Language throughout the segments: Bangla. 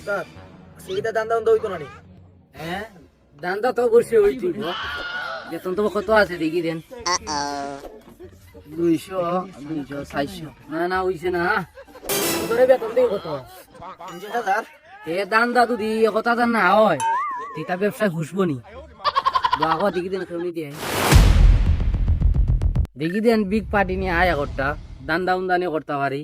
উস্তাদ সেইটা দান্দা দান্দা হইতো না নি হ্যাঁ দান্দা তো বসে হইতি বেতন তো কত আছে দেখি দেন 200 400 না হইছে না তোরে বেতন দেই কত 5000 এ দান্দা যদি কথা না হয় তিতা ব্যবসা ঘুষবো নি বাবা দেখি দেন কেউ দিয়ে দেখি দেন বিগ পার্টি নিয়ে আয় করতা দান্দা উন্দানি করতে পারি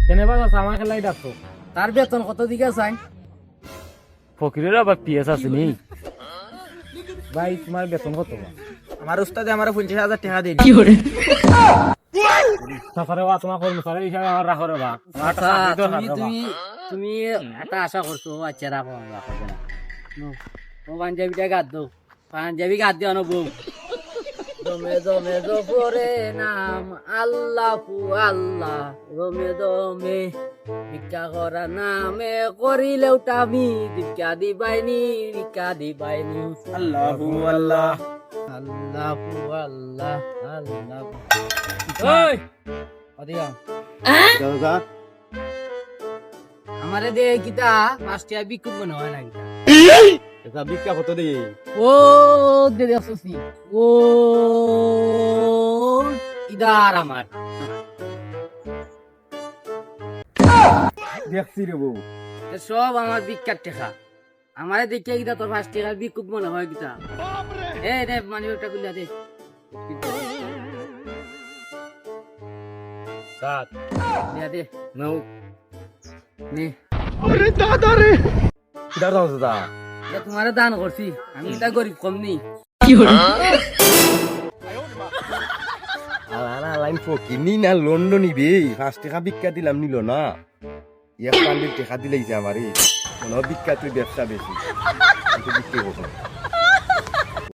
কেনে বাজ আছে আমার খেলাই ডাকতো তার বেতন কত দিকে চাই ফকিরের আবার পিএস আছে নি ভাই তোমার বেতন কত বা আমার উস্তাদে আমার 50000 টাকা দিয়ে কি করে সাফারে বা তোমার কর্মচারী হিসাবে আমার রাখো রে বা আমার একটা আচ্ছা, চাকরি দরকার তুমি রে বা। তুমি তুমি একটা আশা করছো আচ্ছা রাখো রাখো না ও পাঞ্জাবিটা গাদ দো পাঞ্জাবি গাদ দিও না বউ দমে দমে জপরে নাম আল্লাহ ফু আল্লাহ দমে দমে ভিক্ষা করা নামে করিলেও টামি ভিক্ষা দিবাইনি আল্লাহু আল্লাহ আল্লাহ ফু আল্লাহ আল্লাহ ওই অদিয়া আমারে দে কিতা পাঁচটা বিকুব মনে হয় না কিতা এটা বিক্কা কত দেই ও দে দেখছি ও ইদার আমার দেখছি রে বউ এ সব আমার বিখ্যাত টেকা আমারে দেখে কিতা তোর 5 টাকা বিকুব মনে হয় কিতা এ রে মানি ওটা গুলা দে সাত দে নাও নে কিটা দাও দাদা এটা তোমারে দান করছি আমি এটা গরিব কম নি আলানা লাইন ফকিনি না লন্ডন নিবে 5 টাকা ভিক্ষা দিলাম নিল না এক পান্ডির টাকা দিলেই যে আমারে কোনো ভিক্ষা তুই ব্যবসা বেশি বিক্রি করো